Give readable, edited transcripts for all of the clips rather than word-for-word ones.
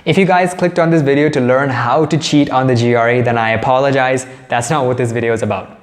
If you guys clicked on this video to learn how to cheat on the GRE, then I apologize. That's not what this video is about.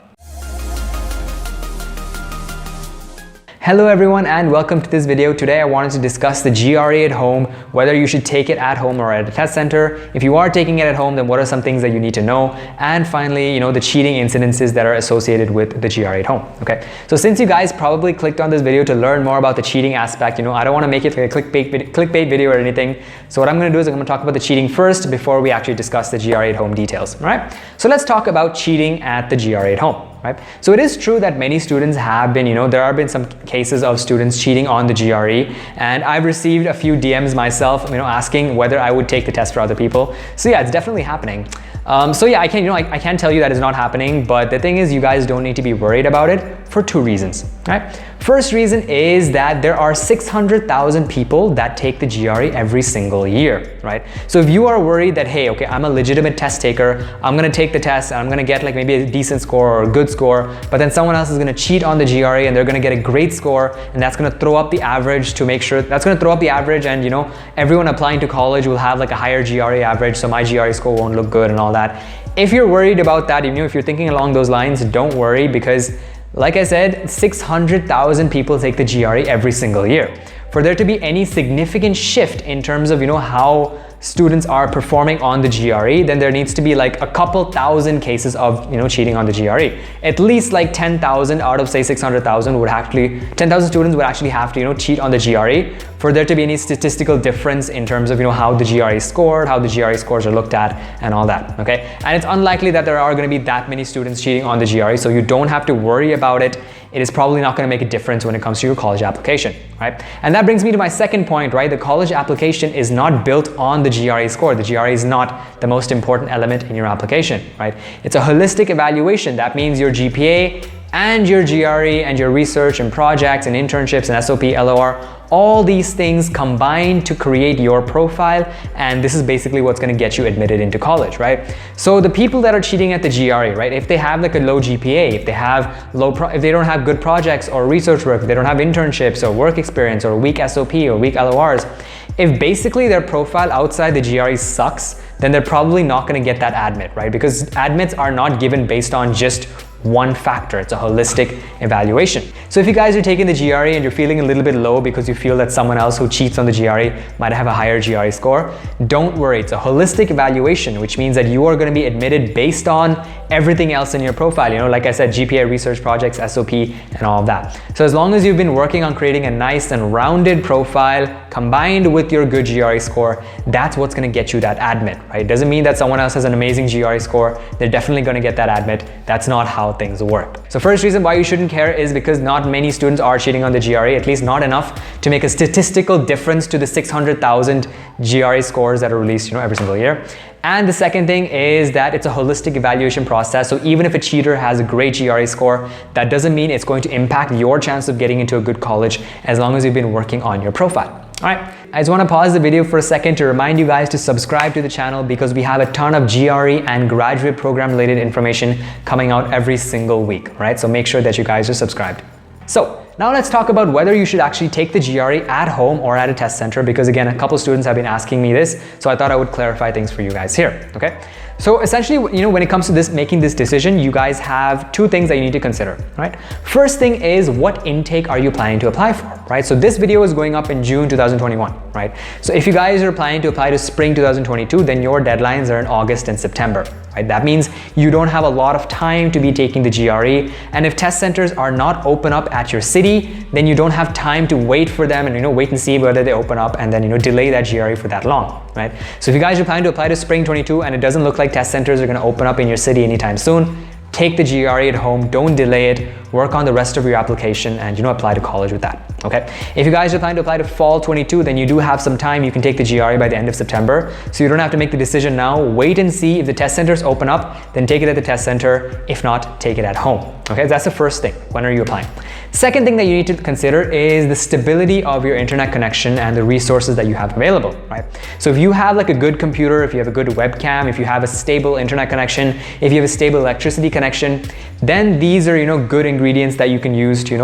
Hello everyone and welcome to this video. Today I wanted to discuss the GRE at home, whether you should take it at home or at a test center. If you are taking it at home, then what are some things that you need to know? And finally, the cheating incidences that are associated with the GRE at home. Okay, so since you guys probably clicked on this video to learn more about the cheating aspect, I don't want to make it like a clickbait video or anything. So what I'm going to do is I'm going to talk about the cheating first before we actually discuss the GRE at home details. All right, so let's talk about cheating at the GRE at home. Right? So it is true that many students have been, there have been some cases of students cheating on the GRE, and I've received a few DMs myself, asking whether I would take the test for other people. So yeah, it's definitely happening. So yeah, I can't tell you that is not happening, but the thing is you guys don't need to be worried about it for two reasons, right? First reason is that there are 600,000 people that take the GRE every single year, right? So if you are worried that, hey, okay, I'm a legitimate test taker, I'm gonna take the test and I'm gonna get like maybe a decent score or a good score, but then someone else is gonna cheat on the GRE and they're gonna get a great score, and that's gonna throw up the average to make sure, that's gonna throw up the average, and everyone applying to college will have like a higher GRE average, so my GRE score won't look good and all that. If you're worried about that, if you're thinking along those lines, don't worry, because like I said, 600,000 people take the GRE every single year. For there to be any significant shift in terms of how students are performing on the GRE, then there needs to be like a couple thousand cases of cheating on the GRE. At least like 10,000 out of say 600,000 would actually, 10,000 students would actually have to cheat on the GRE for there to be any statistical difference in terms of how the GRE is scored, how the GRE scores are looked at, and all that. Okay, and it's unlikely that there are going to be that many students cheating on the GRE, so you don't have to worry about it. It is probably not going to make a difference when it comes to your college application, right? And that brings me to my second point, right? The college application is not built on the GRE score. The GRE is not the most important element in your application, right? It's a holistic evaluation. That means your GPA and your GRE and your research and projects and internships and SOP, LOR, all these things combine to create your profile, and this is basically what's going to get you admitted into college, right? So the people that are cheating at the GRE, right, if they have like a low GPA, if they have if they don't have good projects or research work, if they don't have internships or work experience or weak SOP or weak LORs, if basically their profile outside the GRE sucks, then they're probably not going to get that admit, right? Because admits are not given based on just one factor. It's a holistic evaluation. So if you guys are taking the GRE and you're feeling a little bit low because you feel that someone else who cheats on the GRE might have a higher GRE score, don't worry. It's a holistic evaluation, which means that you are going to be admitted based on everything else in your profile. Like I said, GPA, research projects, SOP, and all of that. So as long as you've been working on creating a nice and rounded profile combined with your good GRE score, that's what's going to get you that admit, right? It doesn't mean that someone else has an amazing GRE score. They're definitely going to get that admit. That's not how things work. So first reason why you shouldn't care is because not many students are cheating on the GRE, at least not enough to make a statistical difference to the 600,000 GRE scores that are released every single year. And the second thing is that it's a holistic evaluation process. So even if a cheater has a great GRE score, that doesn't mean it's going to impact your chance of getting into a good college as long as you've been working on your profile. All right, I just want to pause the video for a second to remind you guys to subscribe to the channel because we have a ton of GRE and graduate program related information coming out every single week, right? So make sure that you guys are subscribed. So now let's talk about whether you should actually take the GRE at home or at a test center, because again, a couple students have been asking me this, so I thought I would clarify things for you guys here, okay? So essentially, when it comes to making this decision, you guys have two things that you need to consider, right? First thing is, what intake are you planning to apply for, right? So this video is going up in June 2021, right? So if you guys are planning to apply to spring 2022, then your deadlines are in August and September, right? That means you don't have a lot of time to be taking the GRE, and if test centers are not open up at your city, then you don't have time to wait for them and wait and see whether they open up and then delay that GRE for that long, right? So if you guys are planning to apply to spring 22 and it doesn't look like test centers are going to open up in your city anytime soon, take the GRE at home, don't delay it, work on the rest of your application and apply to college with that, okay? If you guys are planning to apply to fall 22, then you do have some time. You can take the GRE by the end of September, so you don't have to make the decision now. Wait and see if the test centers open up, then take it at the test center. If not, take it at home, okay? That's the first thing. When are you applying? Second thing that you need to consider is the stability of your internet connection and the resources that you have available, right? So if you have like a good computer, if you have a good webcam, if you have a stable internet connection, if you have a stable electricity connection, then these are, good ingredients ingredients that you can use to,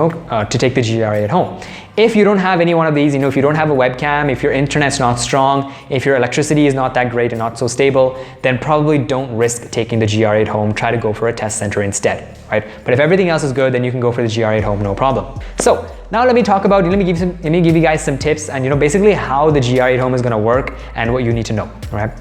to take the GRE at home. If you don't have any one of these, if you don't have a webcam, if your internet's not strong, if your electricity is not that great and not so stable, then probably don't risk taking the GRE at home. Try to go for a test center instead, right? But if everything else is good, then you can go for the GRE at home, no problem. So now let me talk about, let me give you guys some tips and basically how the GRE at home is gonna work and what you need to know, right?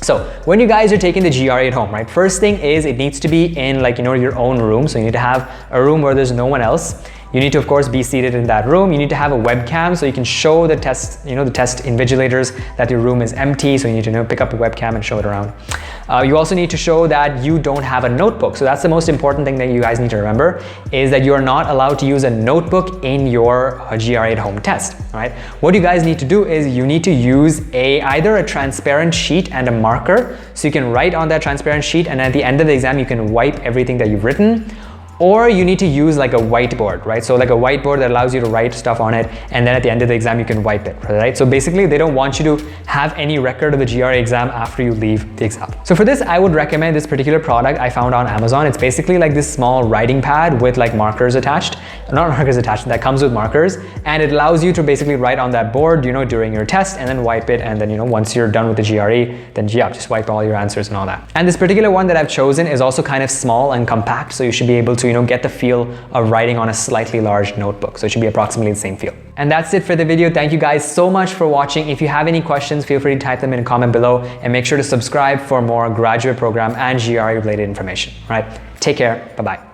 So when you guys are taking the GRE at home, right? First thing is it needs to be in your own room. So you need to have a room where there's no one else. You need to, of course, be seated in that room. You need to have a webcam so you can show the test, the test invigilators that your room is empty. So you need to pick up a webcam and show it around. You also need to show that you don't have a notebook. So that's the most important thing that you guys need to remember, is that you are not allowed to use a notebook in your GRE at home test, right? What you guys need to do is you need to use either a transparent sheet and a marker. So you can write on that transparent sheet, and at the end of the exam, you can wipe everything that you've written. Or you need to use like a whiteboard, right? So like a whiteboard that allows you to write stuff on it, and then at the end of the exam, you can wipe it, right? So basically, they don't want you to have any record of the GRE exam after you leave the exam. So for this, I would recommend this particular product I found on Amazon. It's basically like this small writing pad with like markers attached. Not markers attached, that comes with markers. And it allows you to basically write on that board, during your test, and then wipe it. And then, once you're done with the GRE, then yeah, just wipe all your answers and all that. And this particular one that I've chosen is also kind of small and compact. So you should be able to get the feel of writing on a slightly large notebook. So it should be approximately the same feel. And that's it for the video. Thank you guys so much for watching. If you have any questions, feel free to type them in a comment below, and make sure to subscribe for more graduate program and GRE related information. All right, take care. Bye-bye.